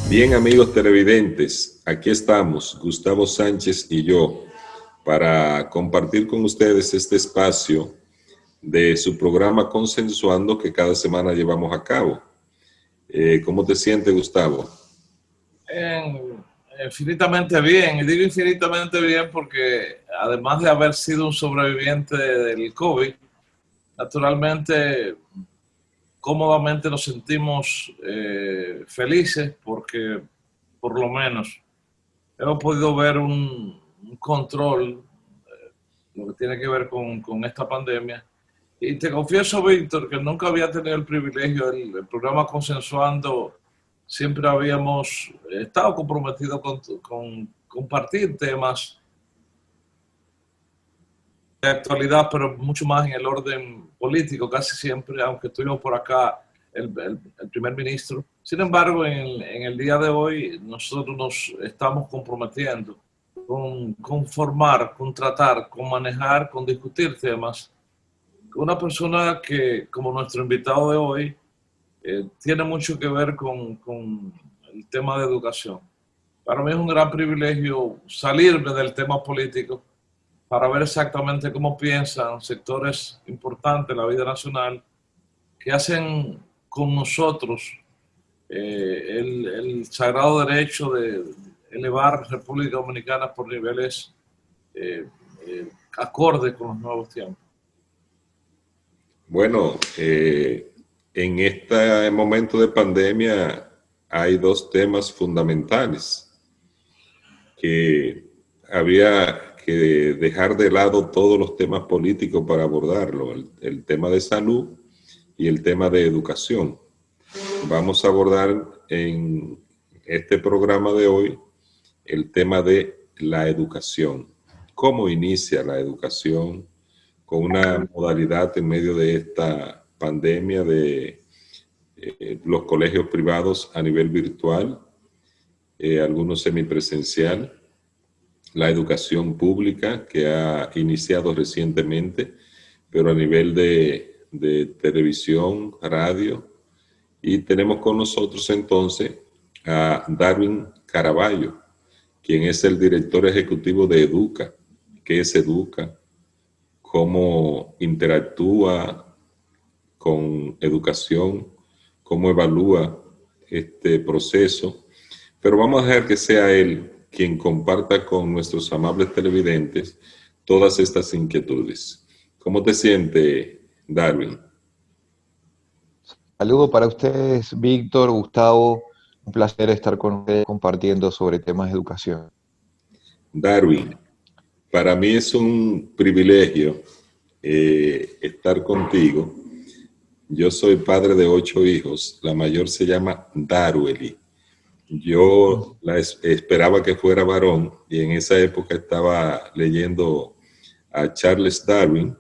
Bien, amigos televidentes, aquí estamos, Gustavo Sánchez y yo, para compartir con ustedes este espacio de su programa Consensuando que cada semana llevamos a cabo. ¿Cómo te sientes, Gustavo? Infinitamente bien, y digo infinitamente bien porque además de haber sido un sobreviviente del COVID, naturalmente, cómodamente nos sentimos felices porque por lo menos hemos podido ver un control, lo que tiene que ver con esta pandemia. Y te confieso, Víctor, que nunca había tenido el privilegio, el programa Consensuando, siempre habíamos estado comprometidos con compartir temas de actualidad, pero mucho más en el orden político, casi siempre, aunque estuvimos por acá el primer ministro. Sin embargo, en el día de hoy nosotros nos estamos comprometiendo con formar, con tratar, con manejar, con discutir temas. Una persona que, como nuestro invitado de hoy, tiene mucho que ver con el tema de educación. Para mí es un gran privilegio salirme del tema político para ver exactamente cómo piensan sectores importantes de la vida nacional que hacen con nosotros el sagrado derecho de elevar República Dominicana por niveles eh, acordes con los nuevos tiempos. Bueno, en este momento de pandemia hay dos temas fundamentales que había que dejar de lado todos los temas políticos para abordarlo, el tema de salud y el tema de educación. Vamos a abordar en este programa de hoy el tema de la educación. ¿Cómo inicia la educación con una modalidad en medio de esta pandemia de los colegios privados a nivel virtual, algunos semipresencial, la educación pública que ha iniciado recientemente, pero a nivel de televisión, radio, y tenemos con nosotros entonces a Darwin Caraballo, quien es el director ejecutivo de Educa. ¿Qué es Educa? ¿Cómo interactúa con educación? ¿Cómo evalúa este proceso? Pero vamos a dejar que sea él quien comparta con nuestros amables televidentes todas estas inquietudes. ¿Cómo te sientes, Darwin? Saludo para ustedes, Víctor, Gustavo. Un placer estar con ustedes compartiendo sobre temas de educación. Darwin, para mí es un privilegio estar contigo. Yo soy padre de 8 hijos. La mayor se llama Darueli. Yo esperaba que fuera varón y en esa época estaba leyendo a Charles Darwin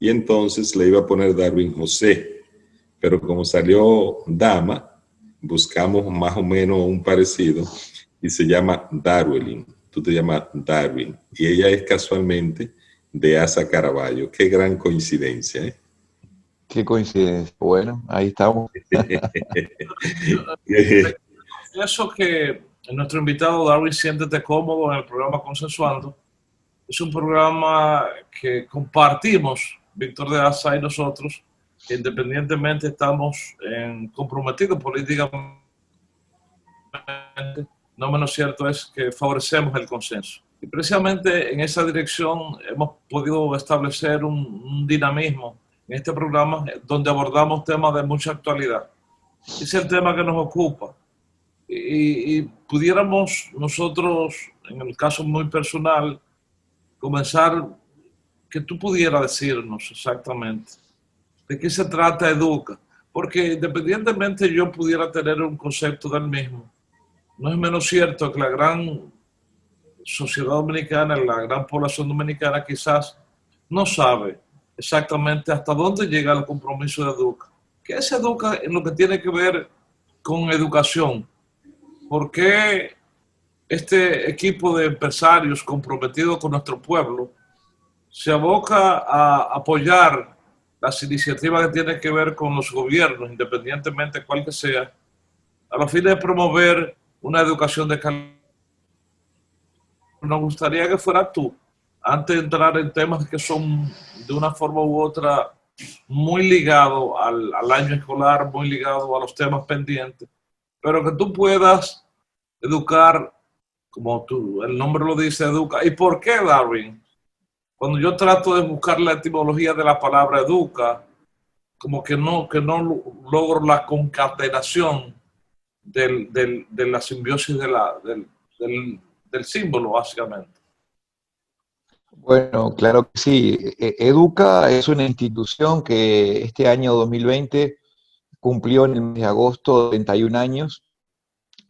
y entonces le iba a poner Darwin José, pero como salió dama, buscamos más o menos un parecido y se llama Darwelin. Tú te llamas Darwin y ella es casualmente de Asa Caraballo. Qué gran coincidencia, ¿eh? Qué coincidencia. Bueno, ahí estamos. Eso que nuestro invitado Darwin, siéntete cómodo en el programa Consensuando. Es un programa que compartimos, Víctor de Asa y nosotros, que independientemente estamos comprometidos políticamente, no menos cierto es que favorecemos el consenso. Y precisamente en esa dirección hemos podido establecer un dinamismo en este programa donde abordamos temas de mucha actualidad. Es el tema que nos ocupa. Y pudiéramos nosotros, en el caso muy personal, comenzar que tú pudieras decirnos exactamente de qué se trata Educa, porque independientemente yo pudiera tener un concepto del mismo, no es menos cierto que la gran sociedad dominicana, la gran población dominicana quizás no sabe exactamente hasta dónde llega el compromiso de Educa. ¿Qué es Educa en lo que tiene que ver con educación? ¿Por qué este equipo de empresarios comprometidos con nuestro pueblo se aboca a apoyar las iniciativas que tienen que ver con los gobiernos, independientemente de cuál que sea, a los fines de promover una educación de calidad. Nos gustaría que fuera tú, antes de entrar en temas que son de una forma u otra muy ligados al año escolar, muy ligados a los temas pendientes, pero que tú puedas educar, como el nombre lo dice, educa. ¿Y por qué, Darwin? Cuando yo trato de buscar la etimología de la palabra educa, como que no logro la concatenación de la simbiosis del símbolo, básicamente. Bueno, claro que sí. Educa es una institución que este año 2020 cumplió en el mes de agosto 31 años,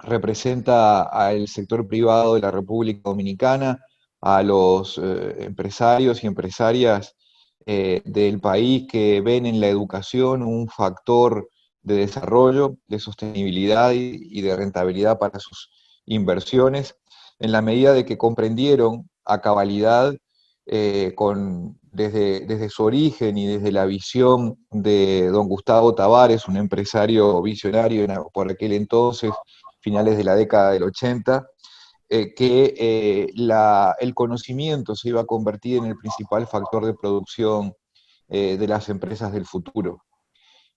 representa al sector privado de la República Dominicana, a los empresarios y empresarias del país que ven en la educación un factor de desarrollo, de sostenibilidad y de rentabilidad para sus inversiones, en la medida de que comprendieron a cabalidad desde su origen y desde la visión de don Gustavo Tavares, un empresario visionario por aquel entonces, finales de la década del 80, que el conocimiento se iba a convertir en el principal factor de producción de las empresas del futuro.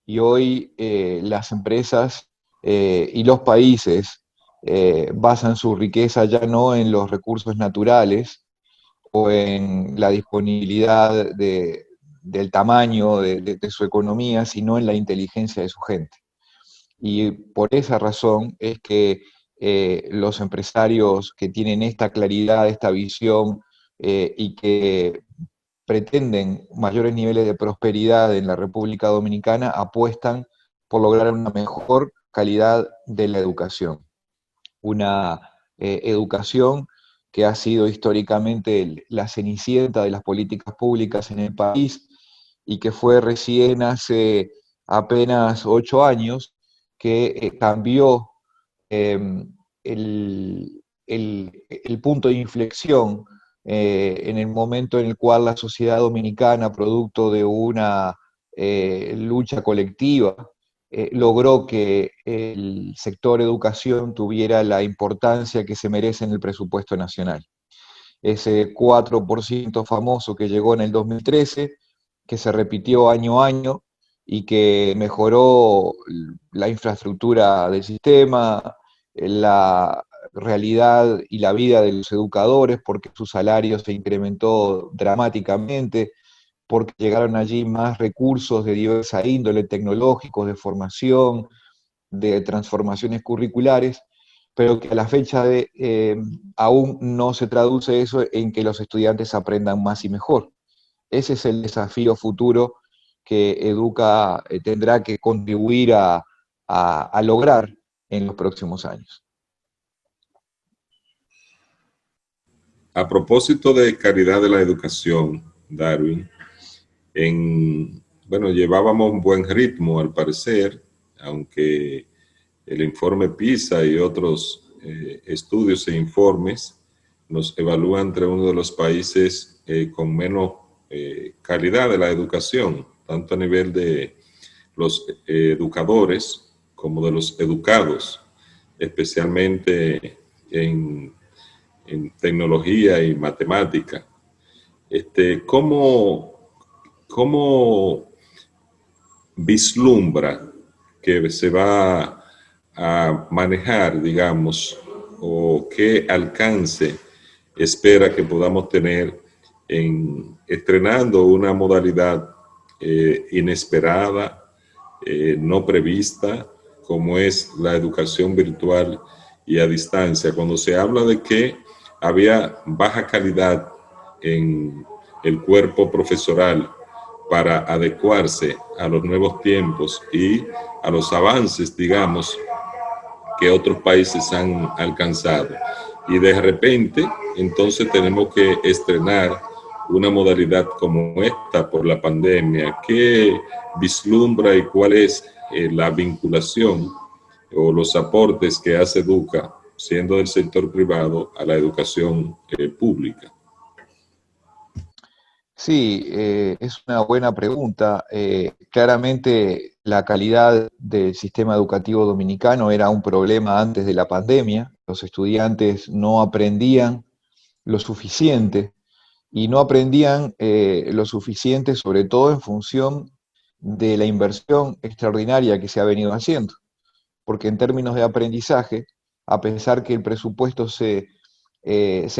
Y hoy las empresas y los países basan su riqueza ya no en los recursos naturales o en la disponibilidad del tamaño de su economía, sino en la inteligencia de su gente. Y por esa razón es que los empresarios que tienen esta claridad, esta visión y que pretenden mayores niveles de prosperidad en la República Dominicana apuestan por lograr una mejor calidad de la educación. Una educación que ha sido históricamente la cenicienta de las políticas públicas en el país y que fue recién hace apenas 8 años que cambió eh, el punto de inflexión en el momento en el cual la sociedad dominicana, producto de una lucha colectiva, logró que el sector educación tuviera la importancia que se merece en el presupuesto nacional. Ese 4% famoso que llegó en el 2013, que se repitió año a año y que mejoró la infraestructura del sistema, la realidad y la vida de los educadores, porque su salario se incrementó dramáticamente, porque llegaron allí más recursos de diversa índole, tecnológicos, de formación, de transformaciones curriculares, pero que a la fecha aún no se traduce eso en que los estudiantes aprendan más y mejor. Ese es el desafío futuro que Educa tendrá que contribuir a lograr en los próximos años. A propósito de calidad de la educación, Darwin, bueno, llevábamos un buen ritmo al parecer, aunque el informe PISA y otros estudios e informes nos evalúan entre uno de los países con menos calidad de la educación, tanto a nivel de los educadores como de los educados, especialmente en tecnología y matemática. ¿Cómo vislumbra que se va a manejar, digamos, o qué alcance espera que podamos tener estrenando una modalidad inesperada, no prevista, como es la educación virtual y a distancia? Cuando se habla de que había baja calidad en el cuerpo profesoral para adecuarse a los nuevos tiempos y a los avances, digamos, que otros países han alcanzado. Y de repente, entonces tenemos que estrenar una modalidad como esta por la pandemia. ¿Qué vislumbra y cuál es la vinculación o los aportes que hace Educa, siendo del sector privado, a la educación pública? Sí, es una buena pregunta. Claramente la calidad del sistema educativo dominicano era un problema antes de la pandemia. Los estudiantes no aprendían lo suficiente, y no aprendían lo suficiente, sobre todo en función de la inversión extraordinaria que se ha venido haciendo. Porque en términos de aprendizaje, a pesar que el presupuesto se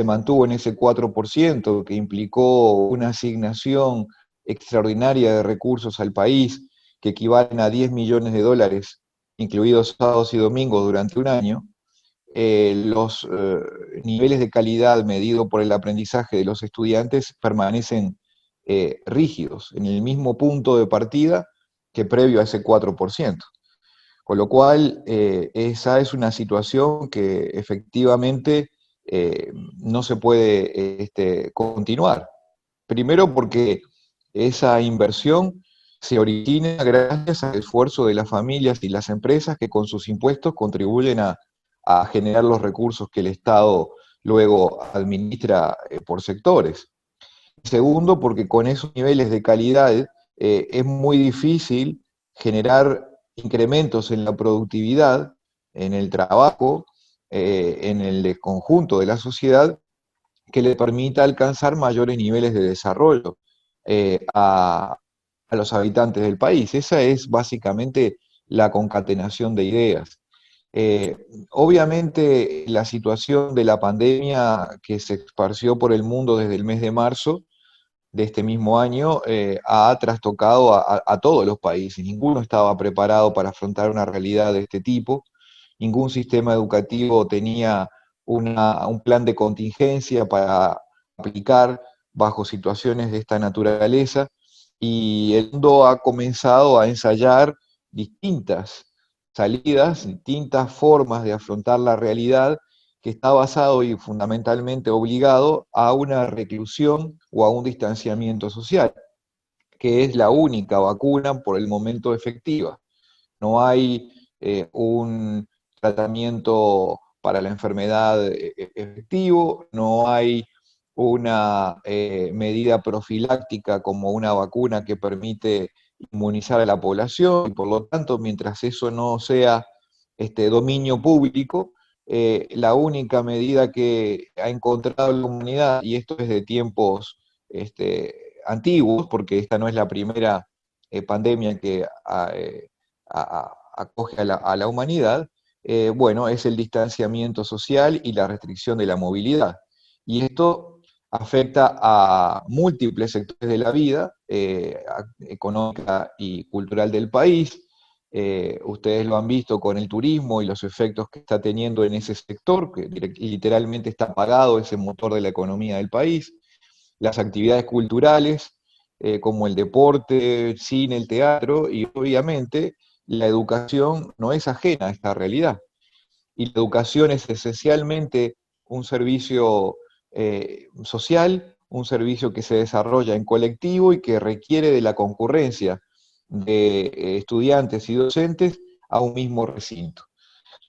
mantuvo en ese 4%, que implicó una asignación extraordinaria de recursos al país, que equivalen a 10 millones de dólares, incluidos sábados y domingos durante un año, los niveles de calidad medido por el aprendizaje de los estudiantes permanecen rígidos, en el mismo punto de partida que previo a ese 4%. Con lo cual, esa es una situación que efectivamente no se puede continuar. Primero porque esa inversión se origina gracias al esfuerzo de las familias y las empresas que con sus impuestos contribuyen a generar los recursos que el Estado luego administra por sectores. Segundo, porque con esos niveles de calidad es muy difícil generar incrementos en la productividad, en el trabajo, en el conjunto de la sociedad, que le permita alcanzar mayores niveles de desarrollo a los habitantes del país. Esa es básicamente la concatenación de ideas. Obviamente la situación de la pandemia que se esparció por el mundo desde el mes de marzo de este mismo año ha trastocado a todos los países. Ninguno estaba preparado para afrontar una realidad de este tipo. Ningún sistema educativo tenía un plan de contingencia para aplicar bajo situaciones de esta naturaleza, y el mundo ha comenzado a ensayar distintas salidas, distintas formas de afrontar la realidad, que está basado y fundamentalmente obligado a una reclusión o a un distanciamiento social, que es la única vacuna por el momento efectiva. No hay un tratamiento para la enfermedad efectivo, no hay una medida profiláctica como una vacuna que permite inmunizar a la población, y por lo tanto, mientras eso no sea dominio público, la única medida que ha encontrado la humanidad, y esto es de tiempos antiguos, porque esta no es la primera pandemia que acoge a la humanidad, bueno, es el distanciamiento social y la restricción de la movilidad. Y esto afecta a múltiples sectores de la vida económica y cultural del país. Ustedes lo han visto con el turismo y los efectos que está teniendo en ese sector, que literalmente está apagado ese motor de la economía del país. Las actividades culturales, como el deporte, el cine, el teatro, y obviamente la educación no es ajena a esta realidad. Y la educación es esencialmente un servicio social, un servicio que se desarrolla en colectivo y que requiere de la concurrencia de estudiantes y docentes a un mismo recinto.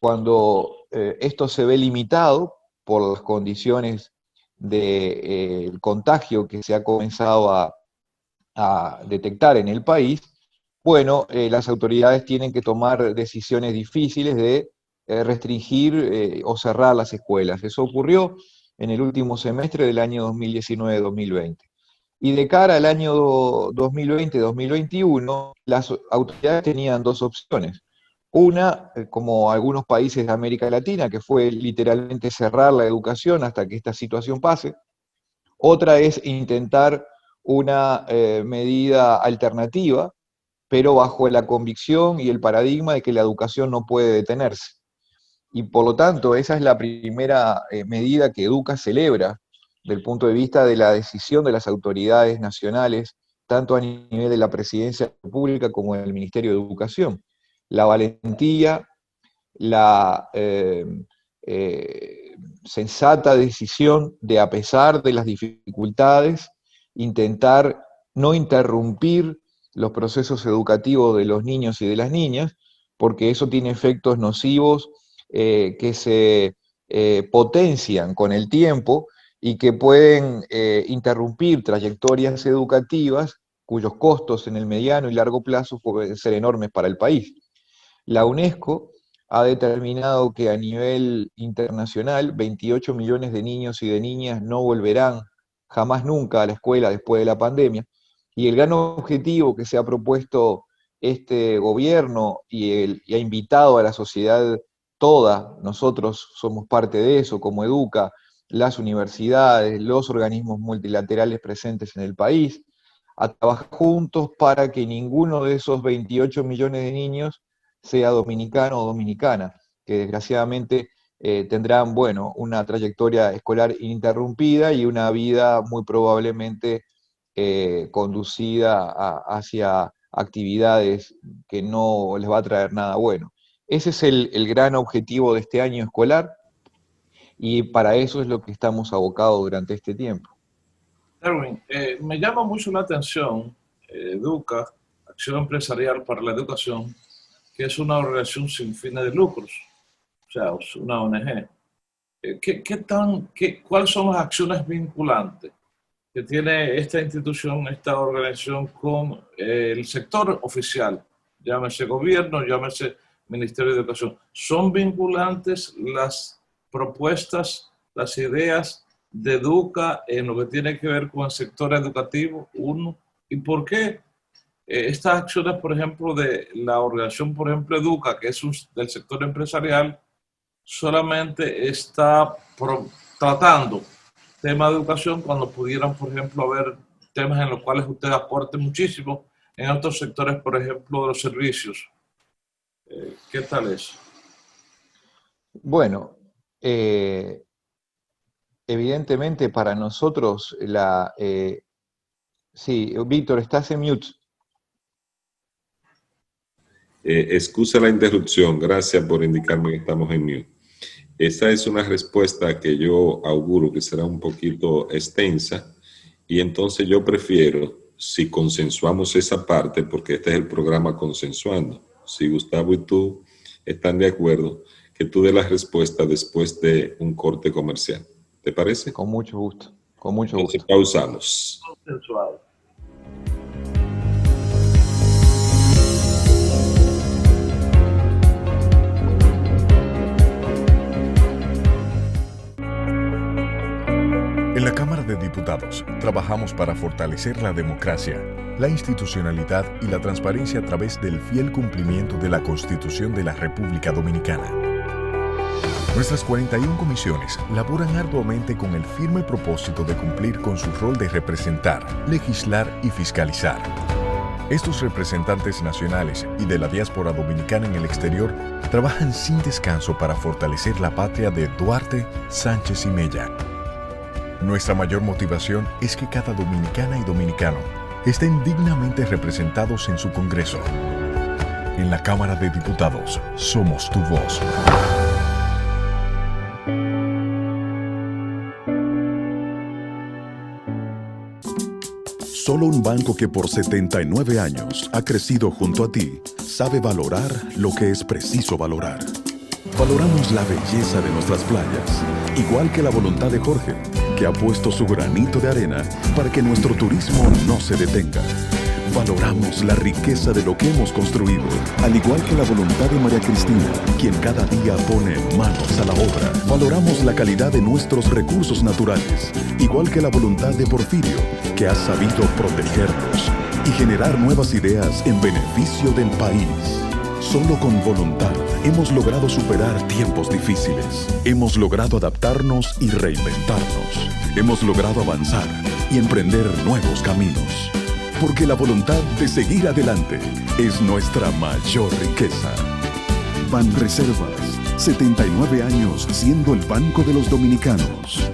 Cuando esto se ve limitado por las condiciones de contagio que se ha comenzado a detectar en el país, bueno, las autoridades tienen que tomar decisiones difíciles de restringir o cerrar las escuelas. Eso ocurrió en el último semestre del año 2019-2020. Y de cara al año 2020-2021, las autoridades tenían dos opciones. Una, como algunos países de América Latina, que fue literalmente cerrar la educación hasta que esta situación pase. Otra es intentar una medida alternativa, pero bajo la convicción y el paradigma de que la educación no puede detenerse. Y por lo tanto, esa es la primera medida que Educa celebra del punto de vista de la decisión de las autoridades nacionales, tanto a nivel de la Presidencia de la República como del Ministerio de Educación. La valentía, la sensata decisión de, a pesar de las dificultades, intentar no interrumpir los procesos educativos de los niños y de las niñas, porque eso tiene efectos nocivos que se potencian con el tiempo y que pueden interrumpir trayectorias educativas cuyos costos en el mediano y largo plazo pueden ser enormes para el país. La UNESCO ha determinado que a nivel internacional 28 millones de niños y de niñas no volverán jamás nunca a la escuela después de la pandemia, y el gran objetivo que se ha propuesto este gobierno y ha invitado a la sociedad toda, nosotros somos parte de eso, como Educa, las universidades, los organismos multilaterales presentes en el país, a trabajar juntos para que ninguno de esos 28 millones de niños sea dominicano o dominicana, que desgraciadamente tendrán, bueno, una trayectoria escolar ininterrumpida y una vida muy probablemente conducida hacia actividades que no les va a traer nada bueno. Ese es el gran objetivo de este año escolar, y para eso es lo que estamos abocados durante este tiempo. Erwin, me llama mucho la atención Educa, Acción Empresarial para la Educación, que es una organización sin fines de lucros, o sea, es una ONG. ¿Cuáles son las acciones vinculantes que tiene esta institución, esta organización con el sector oficial? Llámese gobierno, llámese Ministerio de Educación. ¿Son vinculantes las propuestas, las ideas de Educa en lo que tiene que ver con el sector educativo? Uno, ¿y por qué estas acciones, por ejemplo, de la organización, por ejemplo, Educa, que es del sector empresarial, solamente está tratando temas de educación cuando pudieran, por ejemplo, haber temas en los cuales usted aporte muchísimo en otros sectores, por ejemplo, de los servicios? ¿Qué tal es? Bueno, evidentemente para nosotros sí, Víctor, estás en mute. Excusa la interrupción, gracias por indicarme que estamos en mute. Esa es una respuesta que yo auguro que será un poquito extensa, y entonces yo prefiero, si consensuamos esa parte, porque este es el programa Consensuando, si Gustavo y tú están de acuerdo, que tú des la respuesta después de un corte comercial. ¿Te parece? Con mucho gusto, con mucho entonces, gusto. Pausamos. Consensuado. En la Cámara de Diputados trabajamos para fortalecer la democracia, la institucionalidad y la transparencia a través del fiel cumplimiento de la Constitución de la República Dominicana. Nuestras 41 comisiones laboran arduamente con el firme propósito de cumplir con su rol de representar, legislar y fiscalizar. Estos representantes nacionales y de la diáspora dominicana en el exterior trabajan sin descanso para fortalecer la patria de Duarte, Sánchez y Mella. Nuestra mayor motivación es que cada dominicana y dominicano estén dignamente representados en su Congreso. En la Cámara de Diputados, somos tu voz. Solo un banco que por 79 años ha crecido junto a ti sabe valorar lo que es preciso valorar. Valoramos la belleza de nuestras playas, igual que la voluntad de Jorge, que ha puesto su granito de arena para que nuestro turismo no se detenga. Valoramos la riqueza de lo que hemos construido, al igual que la voluntad de María Cristina, quien cada día pone manos a la obra. Valoramos la calidad de nuestros recursos naturales, igual que la voluntad de Porfirio, que ha sabido protegerlos y generar nuevas ideas en beneficio del país. Solo con voluntad hemos logrado superar tiempos difíciles. Hemos logrado adaptarnos y reinventarnos. Hemos logrado avanzar y emprender nuevos caminos. Porque la voluntad de seguir adelante es nuestra mayor riqueza. Banreservas, 79 años siendo el banco de los dominicanos.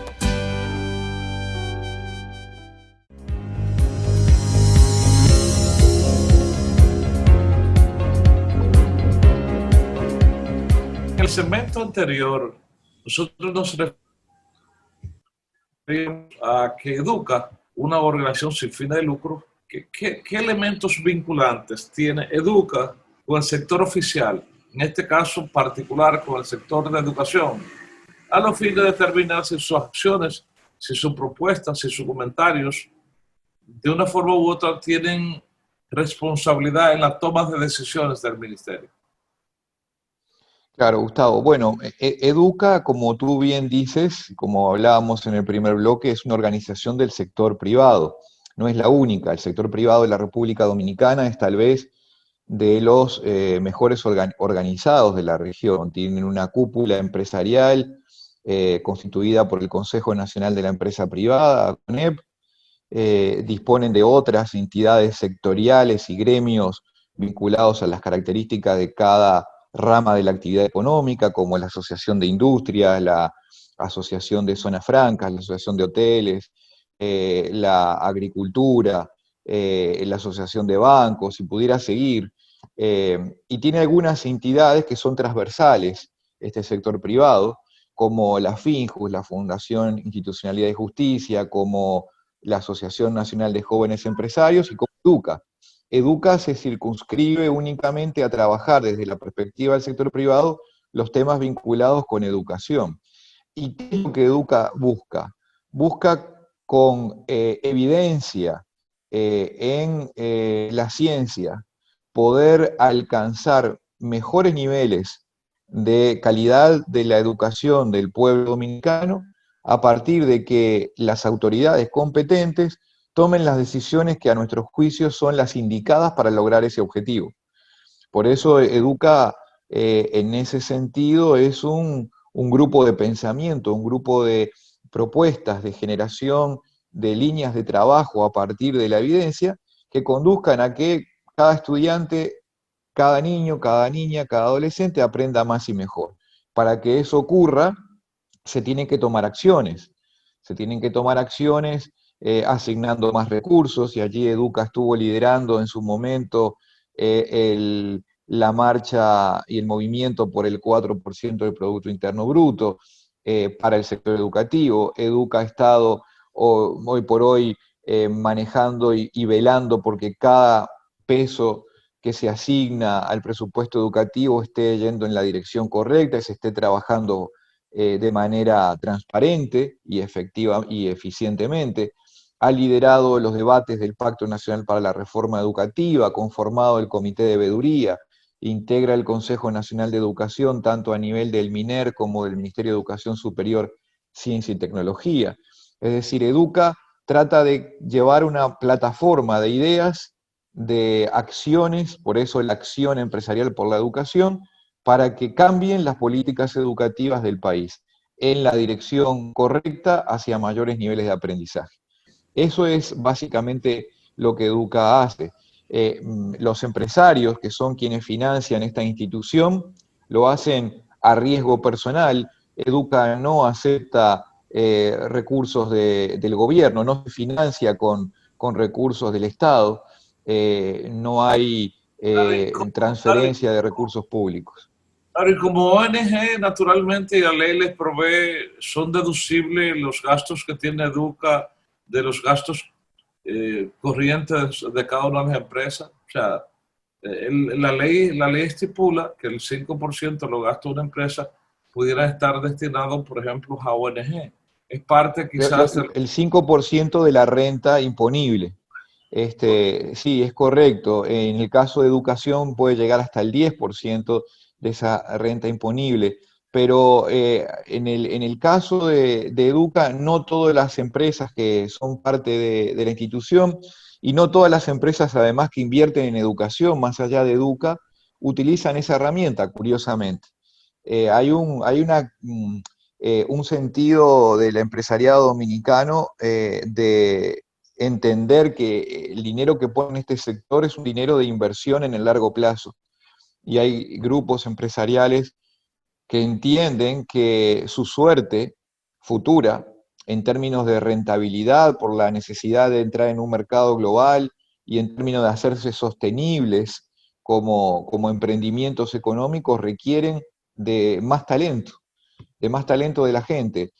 En el segmento anterior, nosotros nos referimos a que Educa, una organización sin fines de lucro, ¿qué elementos vinculantes tiene Educa con el sector oficial, en este caso particular con el sector de educación, a los fines de determinar si sus acciones, si sus propuestas, si sus comentarios de una forma u otra tienen responsabilidad en las tomas de decisiones del ministerio. Claro, Gustavo. Bueno, Educa, como tú bien dices, como hablábamos en el primer bloque, es una organización del sector privado. No es la única. El sector privado de la República Dominicana es tal vez de los mejores organizados de la región. Tienen una cúpula empresarial constituida por el Consejo Nacional de la Empresa Privada, CONEP. Disponen de otras entidades sectoriales y gremios vinculados a las características de cada rama de la actividad económica, como la Asociación de Industrias, la Asociación de Zonas Francas, la Asociación de Hoteles, la Agricultura, la Asociación de Bancos, si pudiera seguir. Y tiene algunas entidades que son transversales, este sector privado, como la FINJUS, la Fundación Institucionalidad y Justicia, como la Asociación Nacional de Jóvenes Empresarios y como Educa. Educa se circunscribe únicamente a trabajar desde la perspectiva del sector privado los temas vinculados con educación. ¿Y qué es lo que Educa busca? Busca con evidencia en la ciencia poder alcanzar mejores niveles de calidad de la educación del pueblo dominicano a partir de que las autoridades competentes tomen las decisiones que a nuestros juicios son las indicadas para lograr ese objetivo. Por eso Educa, en ese sentido, es un grupo de pensamiento, un grupo de propuestas de generación de líneas de trabajo a partir de la evidencia que conduzcan a que cada estudiante, cada niño, cada niña, cada adolescente aprenda más y mejor. Para que eso ocurra, se tienen que tomar acciones. Se tienen que tomar acciones asignando más recursos, y allí Educa estuvo liderando en su momento la marcha y el movimiento por el 4% del Producto Interno Bruto para el sector educativo. Educa ha estado hoy por hoy manejando y velando porque cada peso que se asigna al presupuesto educativo esté yendo en la dirección correcta y se esté trabajando de manera transparente y efectiva y eficientemente. Ha liderado los debates del Pacto Nacional para la Reforma Educativa, ha conformado el Comité de Veeduría, integra el Consejo Nacional de Educación tanto a nivel del MINER como del Ministerio de Educación Superior, Ciencia y Tecnología. Es decir, Educa trata de llevar una plataforma de ideas, de acciones, por eso la acción empresarial por la educación, para que cambien las políticas educativas del país en la dirección correcta hacia mayores niveles de aprendizaje. Eso es básicamente lo que Educa hace. Los empresarios, que son quienes financian esta institución, lo hacen a riesgo personal. Educa no acepta recursos del gobierno, no se financia con recursos del Estado, no hay transferencia de recursos públicos. Claro, y como ONG, naturalmente, la ley les provee, son deducibles los gastos que tiene Educa de los gastos corrientes de cada una de las empresas. O sea, la ley estipula que el 5% de los gastos de una empresa pudiera estar destinado, por ejemplo, a ONG. Es parte quizás... El 5% de la renta imponible. Sí, es correcto. En el caso de educación puede llegar hasta el 10% de esa renta imponible, pero en el caso de Educa, no todas las empresas que son parte de la institución y no todas las empresas además que invierten en educación, más allá de Educa, utilizan esa herramienta, curiosamente. Hay un sentido del empresariado dominicano de entender que el dinero que pone este sector es un dinero de inversión en el largo plazo. Y hay grupos empresariales que entienden que su suerte futura, en términos de rentabilidad, por la necesidad de entrar en un mercado global y en términos de hacerse sostenibles como emprendimientos económicos, requieren de más talento de la gente.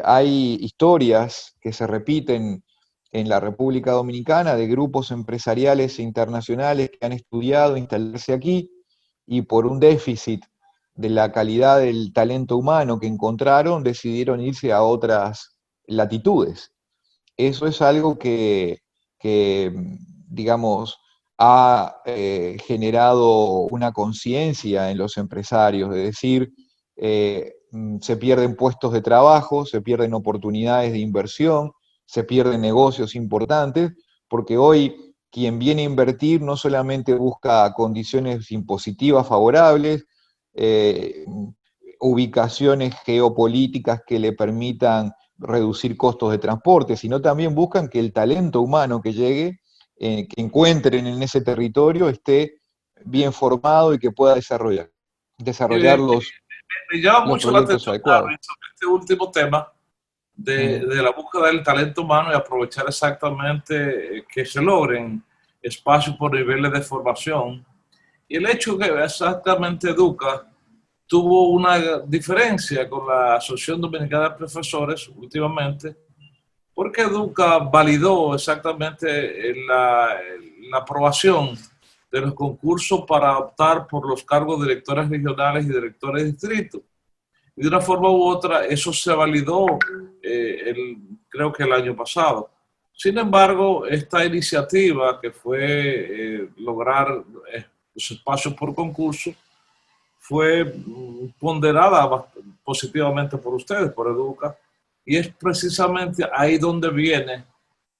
Hay historias que se repiten en la República Dominicana de grupos empresariales e internacionales que han estudiado instalarse aquí y por un déficit de la calidad del talento humano que encontraron, decidieron irse a otras latitudes. Eso es algo que que digamos, ha generado una conciencia en los empresarios, de decir, se pierden puestos de trabajo, se pierden oportunidades de inversión, se pierden negocios importantes, porque hoy quien viene a invertir no solamente busca condiciones impositivas favorables, ubicaciones geopolíticas que le permitan reducir costos de transporte, sino también buscan que el talento humano que llegue, que encuentren en ese territorio, esté bien formado y que pueda desarrollar Me llama los mucho la proyectos atención, adecuados. Darwin, sobre este último tema de la búsqueda del talento humano y aprovechar exactamente que se logren espacios por niveles de formación. Y el hecho que exactamente Educa tuvo una diferencia con la Asociación Dominicana de Profesores últimamente, porque Educa validó exactamente la aprobación de los concursos para optar por los cargos de directores regionales y directores de distrito. Y de una forma u otra, eso se validó, creo que el año pasado. Sin embargo, esta iniciativa que fue lograr los espacios por concurso fue ponderada positivamente por ustedes, por Educa, y es precisamente ahí donde viene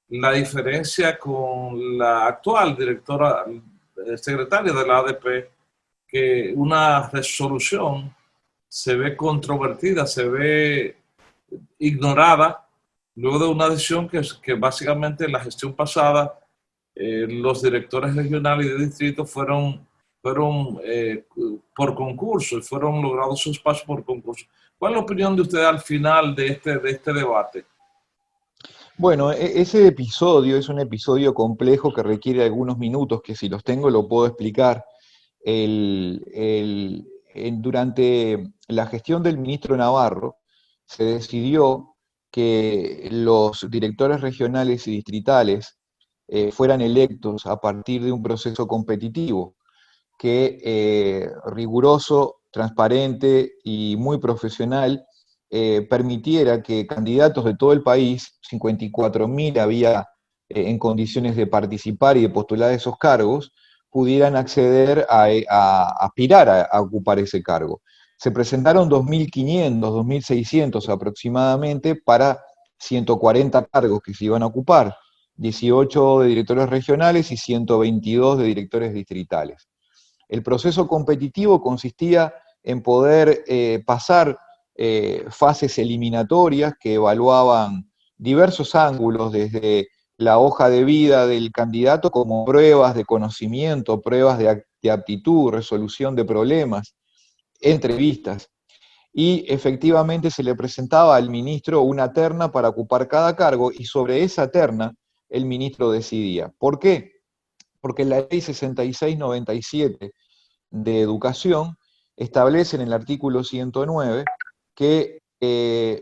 la diferencia con la actual directora, secretaria de la ADP, que una resolución se ve controvertida, se ve ignorada, luego de una decisión que básicamente en la gestión pasada los directores regionales y de distrito fueron por concurso y fueron logrados sus espacios por concurso. ¿Cuál es la opinión de usted al final de este debate? Bueno, ese episodio es un episodio complejo que requiere algunos minutos, que si los tengo lo puedo explicar. Durante la gestión del ministro Navarro se decidió que los directores regionales y distritales fueran electos a partir de un proceso competitivo que riguroso, transparente y muy profesional permitiera que candidatos de todo el país, 54.000 había en condiciones de participar y de postular esos cargos, pudieran acceder a aspirar a ocupar ese cargo. Se presentaron 2.500, 2.600 aproximadamente para 140 cargos que se iban a ocupar, 18 de directores regionales y 122 de directores distritales. El proceso competitivo consistía en poder pasar fases eliminatorias que evaluaban diversos ángulos, desde la hoja de vida del candidato como pruebas de conocimiento, pruebas de aptitud, resolución de problemas, entrevistas. Y efectivamente se le presentaba al ministro una terna para ocupar cada cargo y sobre esa terna el ministro decidía. ¿Por qué? Porque la ley 6697 de educación establece en el artículo 109 que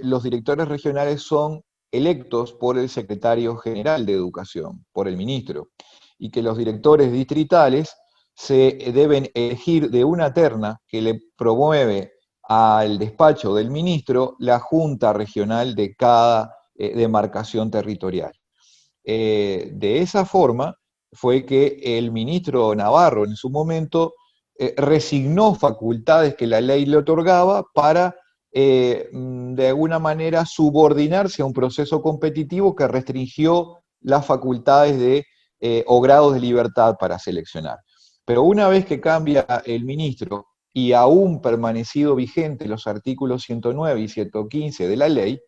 los directores regionales son electos por el secretario general de Educación, por el ministro, y que los directores distritales se deben elegir de una terna que le promueve al despacho del ministro la junta regional de cada demarcación territorial. De esa forma fue que el ministro Navarro en su momento resignó facultades que la ley le otorgaba para de alguna manera subordinarse a un proceso competitivo que restringió las facultades o grados de libertad para seleccionar. Pero una vez que cambia el ministro y aún permanecido vigente los artículos 109 y 115 de la ley,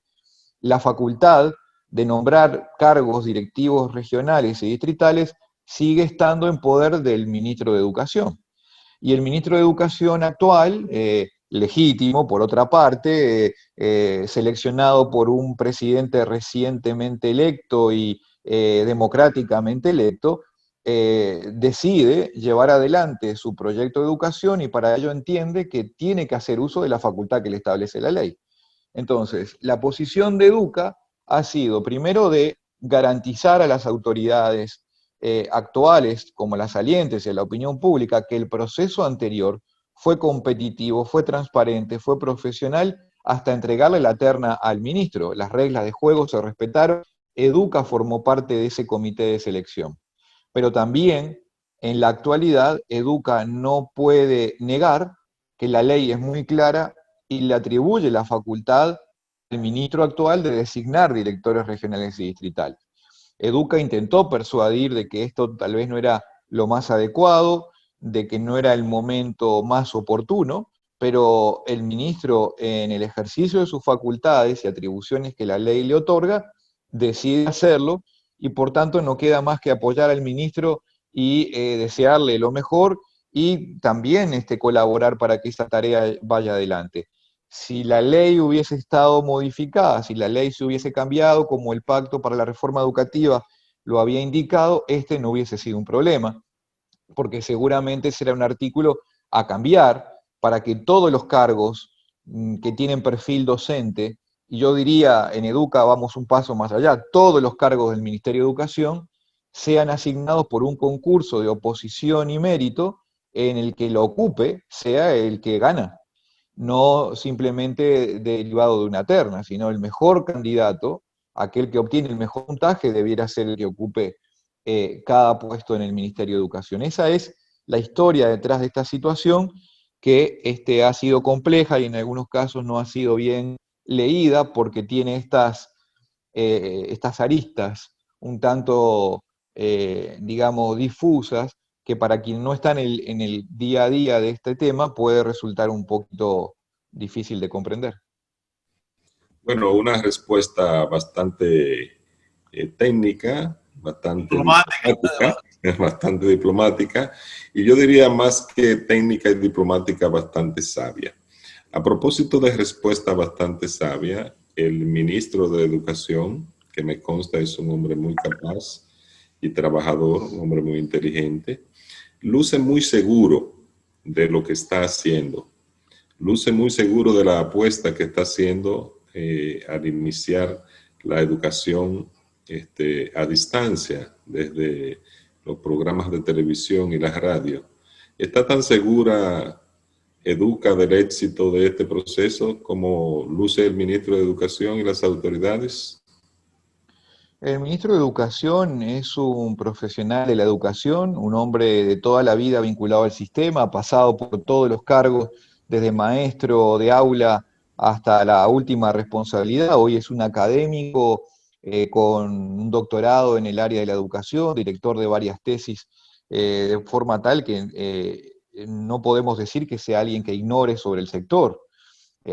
la facultad de nombrar cargos directivos regionales y distritales sigue estando en poder del ministro de Educación. Y el ministro de Educación actual, legítimo por otra parte, seleccionado por un presidente recientemente electo y democráticamente electo, decide llevar adelante su proyecto de educación y para ello entiende que tiene que hacer uso de la facultad que le establece la ley. Entonces, la posición de Educa ha sido primero de garantizar a las autoridades actuales, como las salientes y a la opinión pública, que el proceso anterior fue competitivo, fue transparente, fue profesional, hasta entregarle la terna al ministro. Las reglas de juego se respetaron Educa formó parte de ese comité de selección. Pero también, en la actualidad, Educa no puede negar que la ley es muy clara y le atribuye la facultad al ministro actual de designar directores regionales y distritales. Educa intentó persuadir de que esto tal vez no era lo más adecuado, de que no era el momento más oportuno, pero el ministro, en el ejercicio de sus facultades y atribuciones que la ley le otorga, decide hacerlo, y por tanto no queda más que apoyar al ministro y desearle lo mejor, y también colaborar para que esa tarea vaya adelante. Si la ley hubiese estado modificada, si la ley se hubiese cambiado, como el Pacto para la Reforma Educativa lo había indicado, no hubiese sido un problema, porque seguramente será un artículo a cambiar para que todos los cargos que tienen perfil docente, y yo diría, en Educa vamos un paso más allá, todos los cargos del Ministerio de Educación sean asignados por un concurso de oposición y mérito en el que lo ocupe sea el que gana, no simplemente derivado de una terna, sino el mejor candidato, aquel que obtiene el mejor puntaje, debiera ser el que ocupe cada puesto en el Ministerio de Educación. Esa es la historia detrás de esta situación, que ha sido compleja y en algunos casos no ha sido bien leída, porque tiene estas aristas un tanto, digamos, difusas, que para quien no está en el día a día de este tema puede resultar un poquito difícil de comprender. Bueno, una respuesta bastante técnica, bastante diplomática, bastante diplomática, y yo diría más que técnica y diplomática, bastante sabia. A propósito de respuesta bastante sabia, el ministro de Educación, que me consta es un hombre muy capaz y trabajador, un hombre muy inteligente, luce muy seguro de lo que está haciendo, luce muy seguro de la apuesta que está haciendo al iniciar la educación a distancia desde los programas de televisión y la radio. ¿Está tan segura Educa del éxito de este proceso como luce el ministro de Educación y las autoridades? El ministro de Educación es un profesional de la educación, un hombre de toda la vida vinculado al sistema, ha pasado por todos los cargos, desde maestro de aula hasta la última responsabilidad. Hoy es un académico con un doctorado en el área de la educación, director de varias tesis, de forma tal que no podemos decir que sea alguien que ignore sobre el sector.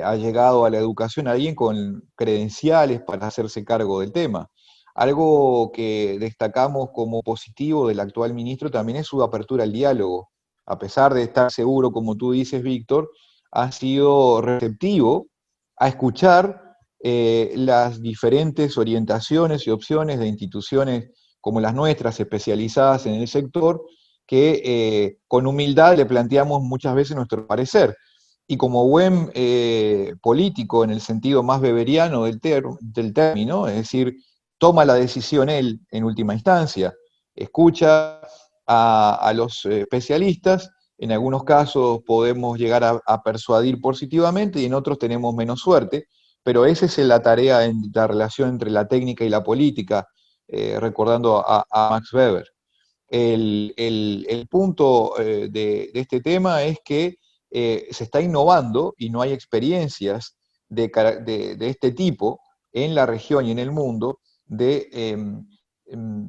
Ha llegado a la educación alguien con credenciales para hacerse cargo del tema. Algo que destacamos como positivo del actual ministro también es su apertura al diálogo. A pesar de estar seguro, como tú dices, Víctor, ha sido receptivo a escuchar las diferentes orientaciones y opciones de instituciones como las nuestras, especializadas en el sector, que con humildad le planteamos muchas veces nuestro parecer. Y como buen político, en el sentido más weberiano del término, es decir, toma la decisión él en última instancia, escucha a los especialistas, en algunos casos podemos llegar a persuadir positivamente y en otros tenemos menos suerte, pero esa es la tarea en la relación entre la técnica y la política, recordando a Max Weber. El punto de este tema es que se está innovando y no hay experiencias de este tipo en la región y en el mundo de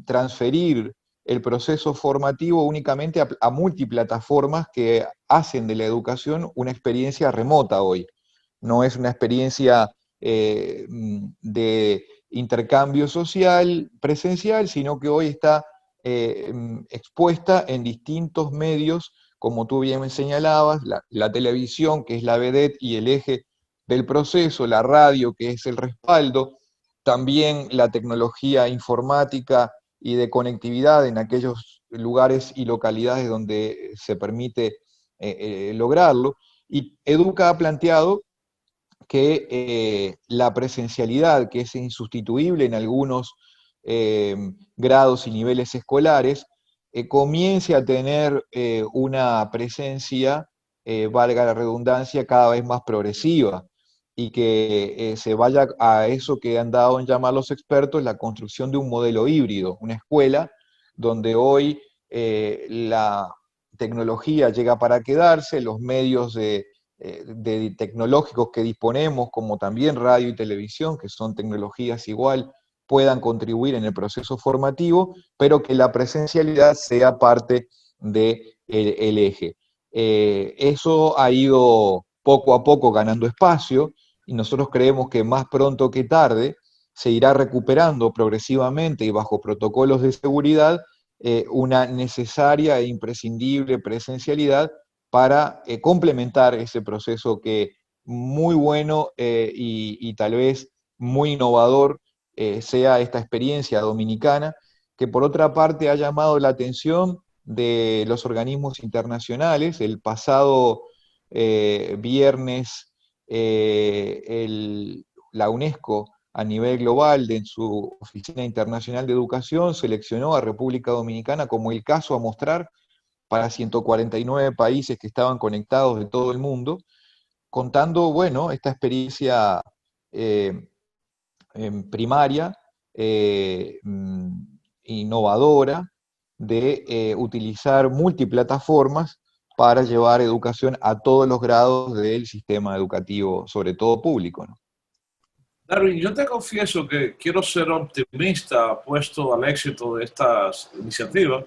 transferir el proceso formativo únicamente a multiplataformas que hacen de la educación una experiencia remota hoy. No es una experiencia de intercambio social presencial, sino que hoy está expuesta en distintos medios, como tú bien me señalabas, la televisión, que es la vedette y el eje del proceso, la radio, que es el respaldo, también la tecnología informática y de conectividad en aquellos lugares y localidades donde se permite lograrlo. Y Educa ha planteado que la presencialidad, que es insustituible en algunos grados y niveles escolares, comience a tener una presencia, valga la redundancia, cada vez más progresiva. y que se vaya a eso que han dado en llamar los expertos la construcción de un modelo híbrido, una escuela donde hoy la tecnología llega para quedarse, los medios tecnológicos que disponemos, como también radio y televisión, que son tecnologías igual, puedan contribuir en el proceso formativo, pero que la presencialidad sea parte del eje. Eso ha ido poco a poco ganando espacio, y nosotros creemos que más pronto que tarde se irá recuperando progresivamente y bajo protocolos de seguridad una necesaria e imprescindible presencialidad para complementar ese proceso que muy bueno y tal vez muy innovador sea esta experiencia dominicana, que por otra parte ha llamado la atención de los organismos internacionales. El pasado viernes la UNESCO a nivel global, en su Oficina Internacional de Educación, seleccionó a República Dominicana como el caso a mostrar para 149 países que estaban conectados de todo el mundo, contando, bueno, esta experiencia primaria, innovadora, de utilizar multiplataformas para llevar educación a todos los grados del sistema educativo, sobre todo público, ¿no? Darwin, yo te confieso que quiero ser optimista puesto al éxito de estas iniciativas,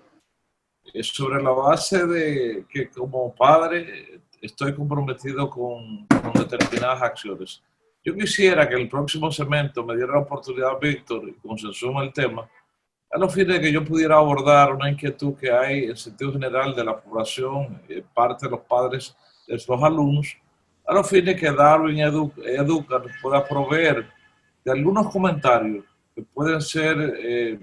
sobre la base de que como padre estoy comprometido con determinadas acciones. Yo quisiera que el próximo segmento me diera la oportunidad, Víctor, y consensuemos el tema, a los fines de que yo pudiera abordar una inquietud que hay en sentido general de la población, parte de los padres de los alumnos, a los fines de que Darwin Educa nos pueda proveer de algunos comentarios que pueden ser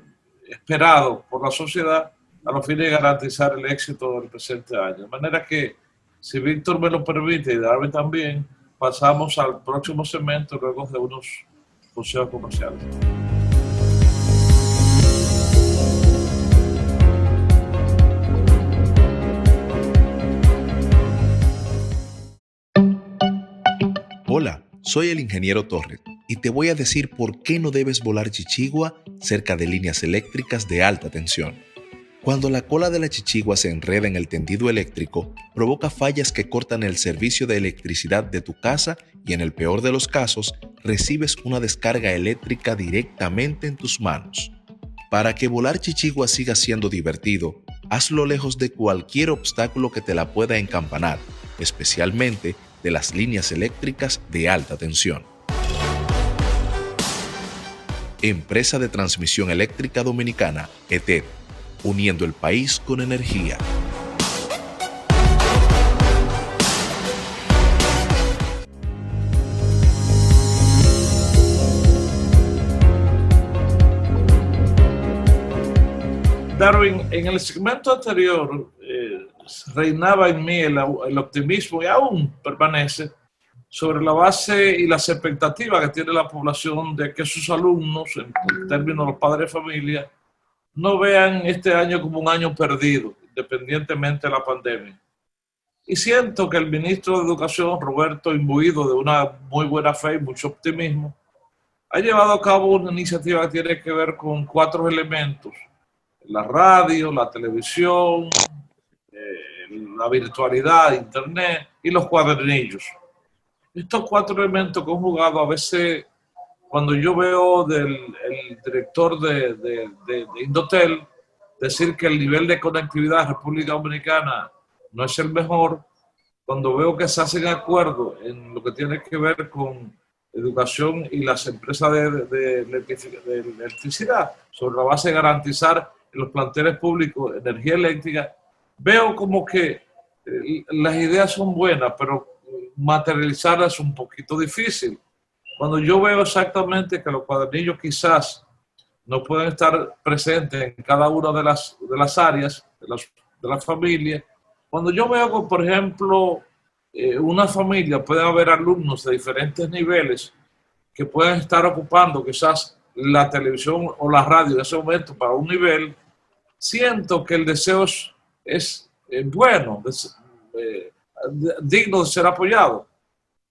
esperados por la sociedad a los fines de garantizar el éxito del presente año. De manera que, si Víctor me lo permite y Darwin también, pasamos al próximo segmento luego de unos consejos comerciales. Hola, soy el ingeniero Torres y te voy a decir por qué no debes volar chichigua cerca de líneas eléctricas de alta tensión. Cuando la cola de la chichigua se enreda en el tendido eléctrico, provoca fallas que cortan el servicio de electricidad de tu casa y, en el peor de los casos, recibes una descarga eléctrica directamente en tus manos. Para que volar chichigua siga siendo divertido, hazlo lejos de cualquier obstáculo que te la pueda encampanar, especialmente de las líneas eléctricas de alta tensión. Empresa de Transmisión Eléctrica Dominicana, ETED, uniendo el país con energía. Darwin, en el segmento anterior reinaba en mí el optimismo, y aún permanece, sobre la base y las expectativas que tiene la población de que sus alumnos, en términos de los padres de familia, no vean este año como un año perdido, independientemente de la pandemia. Y siento que el ministro de Educación, Roberto, imbuido de una muy buena fe y mucho optimismo, ha llevado a cabo una iniciativa que tiene que ver con 4 elementos: la radio, la televisión, la virtualidad, internet y los cuadernillos. Estos 4 elementos conjugados, a veces cuando yo veo el director de Indotel decir que el nivel de conectividad en República Dominicana no es el mejor, cuando veo que se hacen acuerdos en lo que tiene que ver con educación y las empresas de electricidad, sobre la base de garantizar en los planteles públicos energía eléctrica, veo como que las ideas son buenas, pero materializarlas es un poquito difícil. Cuando yo veo exactamente que los cuadernillos quizás no pueden estar presentes en cada una de las áreas de la familia, cuando yo veo que, por ejemplo, una familia puede haber alumnos de diferentes niveles que pueden estar ocupando quizás la televisión o la radio en ese momento para un nivel, siento que el deseo es bueno, digno de ser apoyado.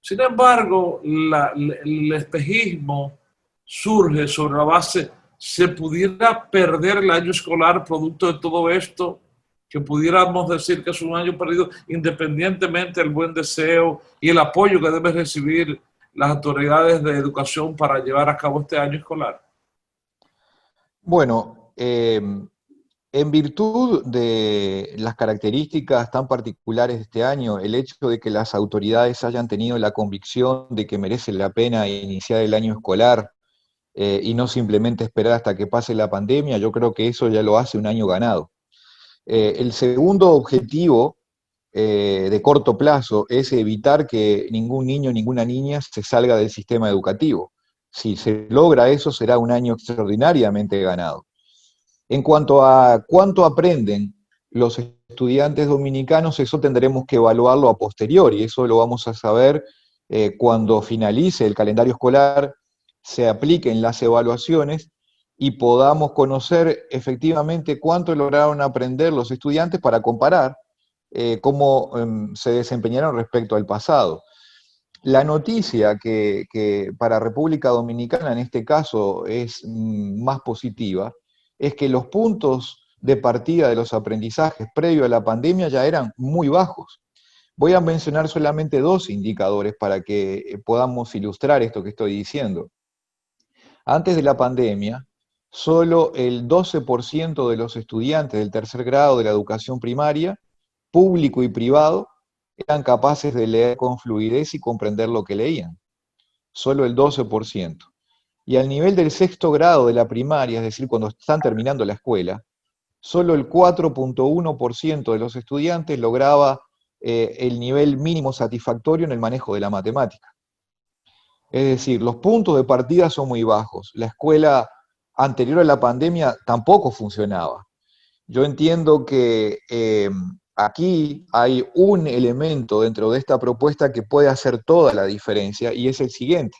Sin embargo, el espejismo surge sobre la base, ¿se pudiera perder el año escolar producto de todo esto? Que pudiéramos decir que es un año perdido, independientemente del buen deseo y el apoyo que deben recibir las autoridades de educación para llevar a cabo este año escolar. Bueno, en virtud de las características tan particulares de este año, el hecho de que las autoridades hayan tenido la convicción de que merece la pena iniciar el año escolar y no simplemente esperar hasta que pase la pandemia, yo creo que eso ya lo hace un año ganado. El segundo objetivo de corto plazo es evitar que ningún niño, ninguna niña se salga del sistema educativo. Si se logra eso, será un año extraordinariamente ganado. En cuanto a cuánto aprenden los estudiantes dominicanos, eso tendremos que evaluarlo a posteriori, eso lo vamos a saber cuando finalice el calendario escolar, se apliquen las evaluaciones y podamos conocer efectivamente cuánto lograron aprender los estudiantes para comparar cómo se desempeñaron respecto al pasado. La noticia que para República Dominicana en este caso es más positiva es que los puntos de partida de los aprendizajes previo a la pandemia ya eran muy bajos. Voy a mencionar solamente dos indicadores para que podamos ilustrar esto que estoy diciendo. Antes de la pandemia, solo el 12% de los estudiantes del tercer grado de la educación primaria, público y privado, eran capaces de leer con fluidez y comprender lo que leían. Solo el 12%. Y al nivel del sexto grado de la primaria, es decir, cuando están terminando la escuela, solo el 4.1% de los estudiantes lograba el nivel mínimo satisfactorio en el manejo de la matemática. Es decir, los puntos de partida son muy bajos. La escuela anterior a la pandemia tampoco funcionaba. Yo entiendo que aquí hay un elemento dentro de esta propuesta que puede hacer toda la diferencia y es el siguiente.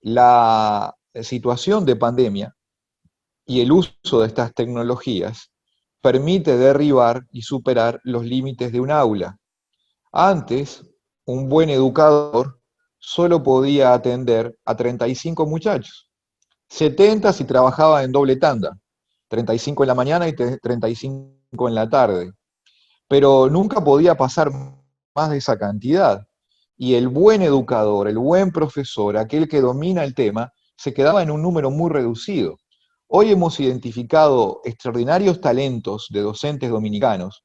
La situación de pandemia y el uso de estas tecnologías permite derribar y superar los límites de un aula. Antes, un buen educador solo podía atender a 35 muchachos, 70 si trabajaba en doble tanda, 35 en la mañana y 35 en la tarde, pero nunca podía pasar más de esa cantidad. Y el buen educador, el buen profesor, aquel que domina el tema, se quedaba en un número muy reducido. Hoy hemos identificado extraordinarios talentos de docentes dominicanos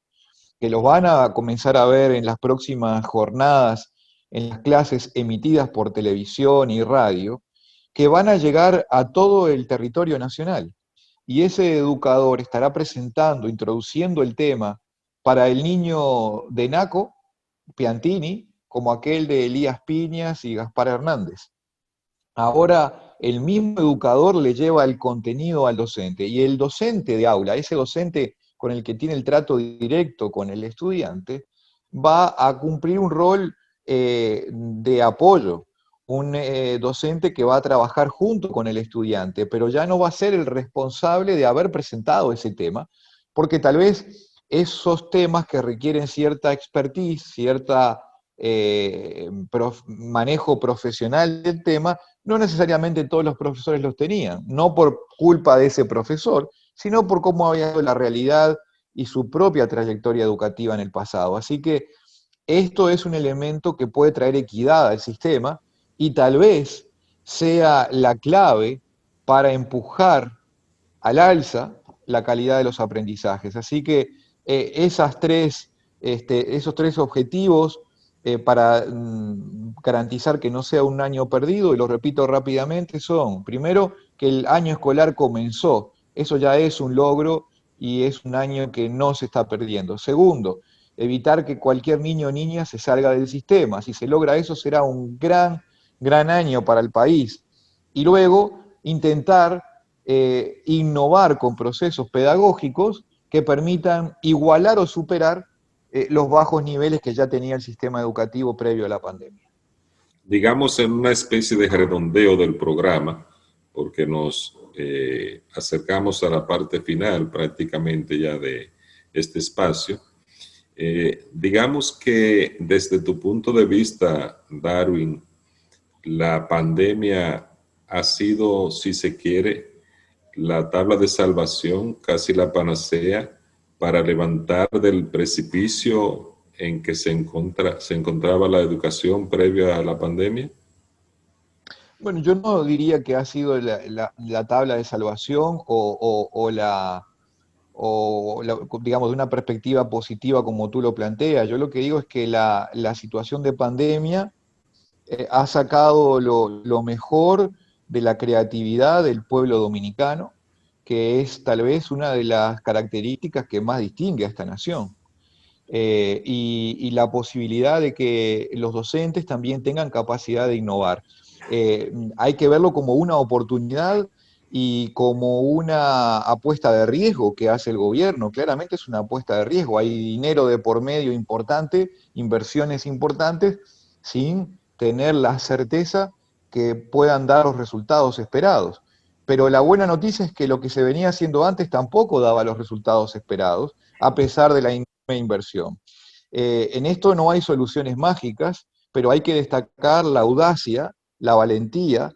que los van a comenzar a ver en las próximas jornadas, en las clases emitidas por televisión y radio, que van a llegar a todo el territorio nacional. Y ese educador estará presentando, introduciendo el tema para el niño de Naco, Piantini, como aquel de Elías Piñas y Gaspar Hernández. Ahora el mismo educador le lleva el contenido al docente, y el docente de aula, ese docente con el que tiene el trato directo con el estudiante, va a cumplir un rol de apoyo, un docente que va a trabajar junto con el estudiante, pero ya no va a ser el responsable de haber presentado ese tema, porque tal vez esos temas que requieren cierta expertise, cierta manejo profesional del tema, no necesariamente todos los profesores los tenían, no por culpa de ese profesor, sino por cómo había sido la realidad y su propia trayectoria educativa en el pasado. Así que esto es un elemento que puede traer equidad al sistema y tal vez sea la clave para empujar al alza la calidad de los aprendizajes. Así que esos tres objetivos para garantizar que no sea un año perdido, y lo repito rápidamente, son, primero, que el año escolar comenzó. Eso ya es un logro y es un año que no se está perdiendo. Segundo, evitar que cualquier niño o niña se salga del sistema. Si se logra eso, será un gran año para el país. Y luego, intentar innovar con procesos pedagógicos que permitan igualar o superar los bajos niveles que ya tenía el sistema educativo previo a la pandemia. Digamos en una especie de redondeo del programa, porque nos acercamos a la parte final prácticamente ya de este espacio. Digamos que desde tu punto de vista, Darwin, la pandemia ha sido, si se quiere, la tabla de salvación, casi la panacea, para levantar del precipicio en que se encontraba la educación previa a la pandemia. Bueno, yo no diría que ha sido la tabla de salvación digamos, de una perspectiva positiva como tú lo planteas. Yo lo que digo es que la situación de pandemia ha sacado lo mejor de la creatividad del pueblo dominicano, que es tal vez una de las características que más distingue a esta nación. Y la posibilidad de que los docentes también tengan capacidad de innovar. Hay que verlo como una oportunidad y como una apuesta de riesgo que hace el gobierno. Claramente es una apuesta de riesgo, hay dinero de por medio importante, inversiones importantes, sin tener la certeza que puedan dar los resultados esperados. Pero la buena noticia es que lo que se venía haciendo antes tampoco daba los resultados esperados, a pesar de la inversión. En esto no hay soluciones mágicas, pero hay que destacar la audacia, la valentía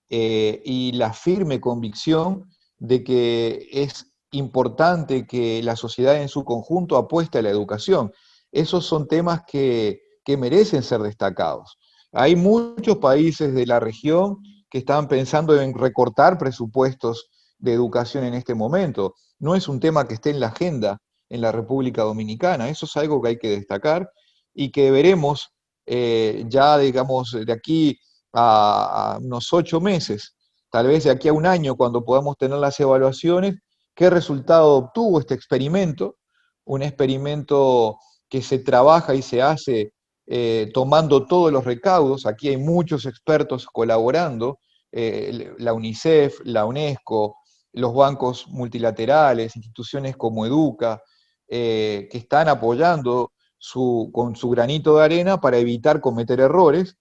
y la firme convicción de que es importante que la sociedad en su conjunto apueste a la educación. Esos son temas que merecen ser destacados. Hay muchos países de la región que están pensando en recortar presupuestos de educación en este momento. No es un tema que esté en la agenda en la República Dominicana. Eso es algo que hay que destacar y que veremos ya, digamos, de aquí a unos 8 meses, tal vez de aquí a un año, cuando podamos tener las evaluaciones, qué resultado obtuvo este experimento, un experimento que se trabaja y se hace tomando todos los recaudos. Aquí hay muchos expertos colaborando, la UNICEF, la UNESCO, los bancos multilaterales, instituciones como Educa, que están apoyando con su granito de arena para evitar cometer errores,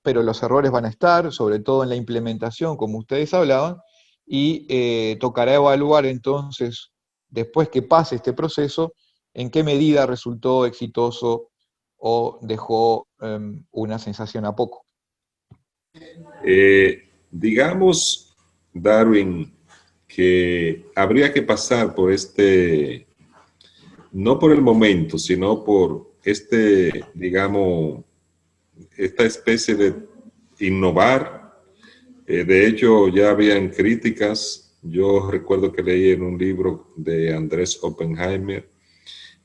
pero los errores van a estar, sobre todo en la implementación, como ustedes hablaban, y tocará evaluar entonces, después que pase este proceso, en qué medida resultó exitoso o dejó una sensación a poco. Digamos, Darwin, que habría que pasar por no por el momento, sino por digamos, esta especie de innovar. De hecho, ya habían críticas. Yo recuerdo que leí en un libro de Andrés Oppenheimer,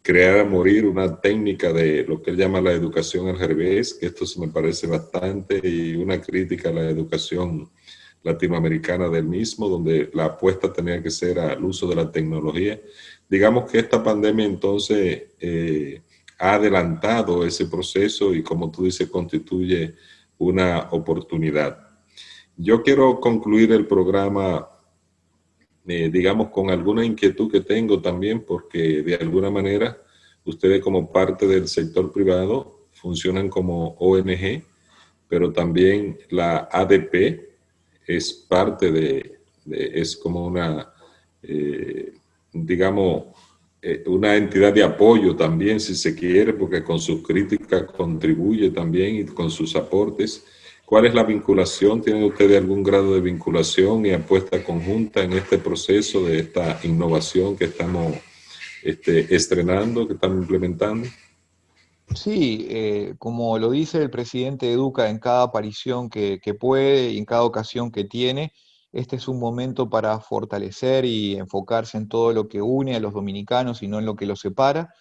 Crear a Morir, una técnica de lo que él llama la educación al revés, que esto se me parece bastante, y una crítica a la educación latinoamericana del mismo, donde la apuesta tenía que ser al uso de la tecnología. Digamos que esta pandemia entonces ha adelantado ese proceso y, como tú dices, constituye una oportunidad. Yo quiero concluir el programa, digamos, con alguna inquietud que tengo también, porque de alguna manera ustedes, como parte del sector privado, funcionan como ONG, pero también la ADP es parte es como una, digamos, una entidad de apoyo también, si se quiere, porque con sus críticas contribuye también y con sus aportes. ¿Cuál es la vinculación? ¿Tienen ustedes algún grado de vinculación y apuesta conjunta en este proceso de esta innovación que estamos estrenando, que estamos implementando? Sí, como lo dice el presidente de Educa en cada aparición que puede y en cada ocasión que tiene, este es un momento para fortalecer y enfocarse en todo lo que une a los dominicanos y no en lo que los separa.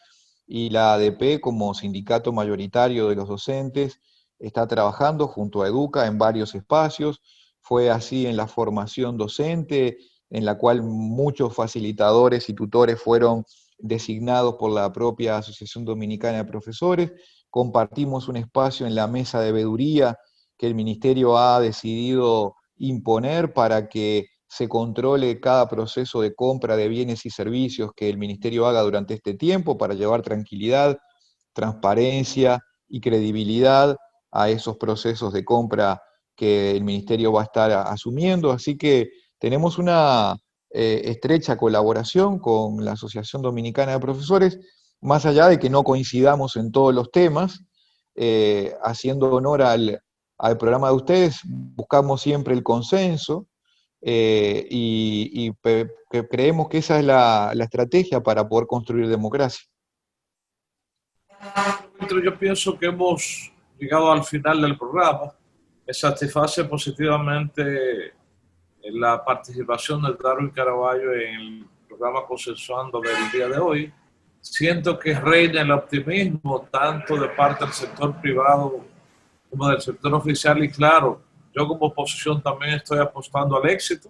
Y la ADP, como sindicato mayoritario de los docentes, está trabajando junto a Educa en varios espacios. Fue así en la formación docente, en la cual muchos facilitadores y tutores fueron designados por la propia Asociación Dominicana de Profesores. Compartimos un espacio en la mesa de veeduría que el Ministerio ha decidido imponer para que se controle cada proceso de compra de bienes y servicios que el Ministerio haga durante este tiempo para llevar tranquilidad, transparencia y credibilidad a esos procesos de compra que el Ministerio va a estar asumiendo. Así que tenemos una estrecha colaboración con la Asociación Dominicana de Profesores más allá de que no coincidamos en todos los temas, haciendo honor al programa de ustedes, buscamos siempre el consenso, que creemos que esa es la estrategia para poder construir democracia. Yo pienso que hemos llegado al final del programa. Me satisface positivamente la participación de Darwin Caraballo en el programa Consensuando del día de hoy. Siento que reina el optimismo tanto de parte del sector privado como del sector oficial, y claro, yo como oposición también estoy apostando al éxito.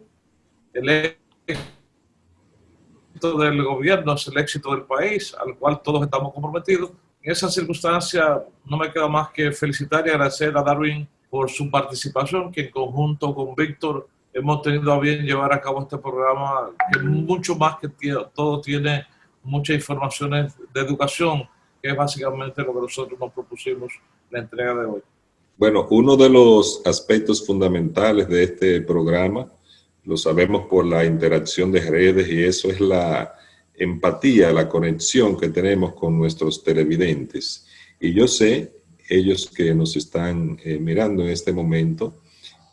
El éxito del gobierno es el éxito del país, al cual todos estamos comprometidos. En esa circunstancia no me queda más que felicitar y agradecer a Darwin por su participación, que en conjunto con Víctor hemos tenido a bien llevar a cabo este programa, que mucho más que todo tiene muchas informaciones de educación, que es básicamente lo que nosotros nos propusimos en la entrega de hoy. Bueno, uno de los aspectos fundamentales de este programa, lo sabemos por la interacción de redes, y eso es la empatía, la conexión que tenemos con nuestros televidentes. Y yo sé, ellos que nos están mirando en este momento,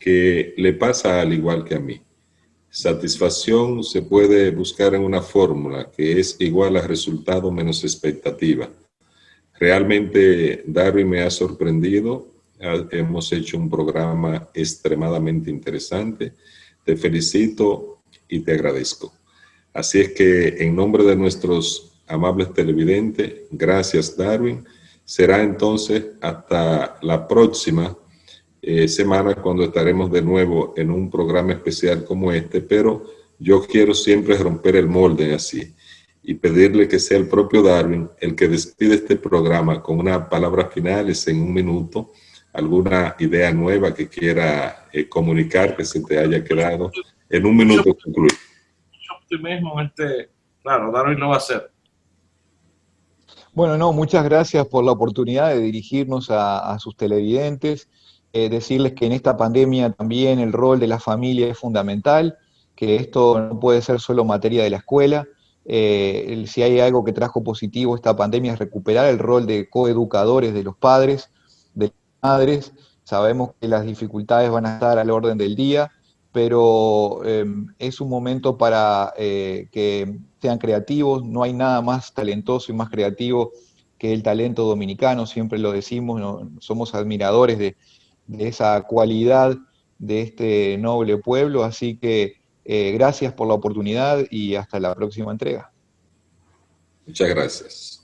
que le pasa al igual que a mí. Satisfacción se puede buscar en una fórmula que es igual a resultado menos expectativa. Realmente Darwin me ha sorprendido. Hemos hecho un programa extremadamente interesante. Te felicito y te agradezco. Así es que en nombre de nuestros amables televidentes, gracias Darwin. Será entonces hasta la próxima semana cuando estaremos de nuevo en un programa especial como este, pero yo quiero siempre romper el molde así y pedirle que sea el propio Darwin el que despide este programa con unas palabras finales en un minuto, alguna idea nueva que quiera comunicar que se te haya quedado en un minuto concluir. Mucho optimismo claro, Darwin lo va a hacer. Bueno, no, muchas gracias por la oportunidad de dirigirnos a sus televidentes, decirles que en esta pandemia también el rol de la familia es fundamental, que esto no puede ser solo materia de la escuela. Si hay algo que trajo positivo esta pandemia es recuperar el rol de coeducadores de los padres, de las madres. Sabemos que las dificultades van a estar al orden del día, pero es un momento para que sean creativos. No hay nada más talentoso y más creativo que el talento dominicano, siempre lo decimos, ¿no? Somos admiradores de esa cualidad de este noble pueblo, así que gracias por la oportunidad y hasta la próxima entrega. Muchas gracias.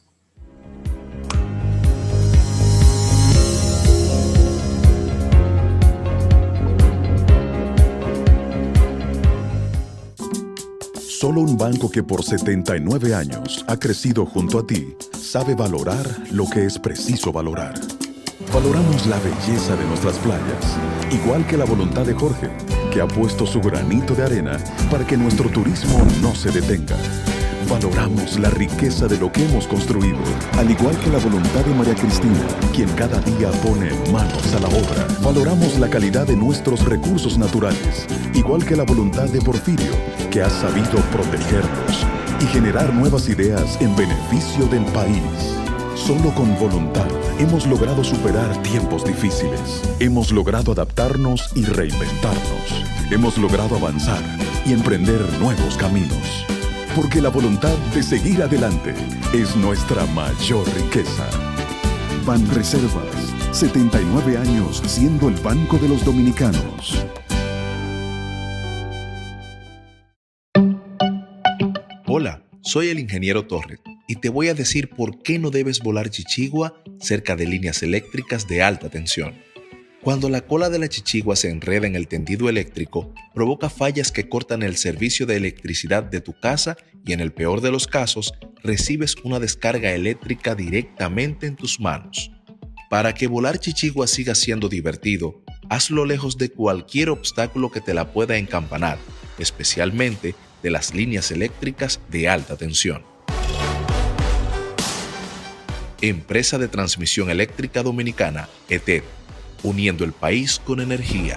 Solo un banco que por 79 años ha crecido junto a ti sabe valorar lo que es preciso valorar. Valoramos la belleza de nuestras playas, igual que la voluntad de Jorge, que ha puesto su granito de arena para que nuestro turismo no se detenga. Valoramos la riqueza de lo que hemos construido, al igual que la voluntad de María Cristina, quien cada día pone manos a la obra. Valoramos la calidad de nuestros recursos naturales, igual que la voluntad de Porfirio, que ha sabido protegerlos y generar nuevas ideas en beneficio del país. Solo con voluntad hemos logrado superar tiempos difíciles. Hemos logrado adaptarnos y reinventarnos. Hemos logrado avanzar y emprender nuevos caminos. Porque la voluntad de seguir adelante es nuestra mayor riqueza. Banreservas, 79 años siendo el banco de los dominicanos. Hola, soy el ingeniero Torres y te voy a decir por qué no debes volar chichigua cerca de líneas eléctricas de alta tensión. Cuando la cola de la chichigua se enreda en el tendido eléctrico, provoca fallas que cortan el servicio de electricidad de tu casa y en el peor de los casos, recibes una descarga eléctrica directamente en tus manos. Para que volar chichigua siga siendo divertido, hazlo lejos de cualquier obstáculo que te la pueda encampanar, especialmente de las líneas eléctricas de alta tensión. Empresa de Transmisión Eléctrica Dominicana, ETED, uniendo el país con energía.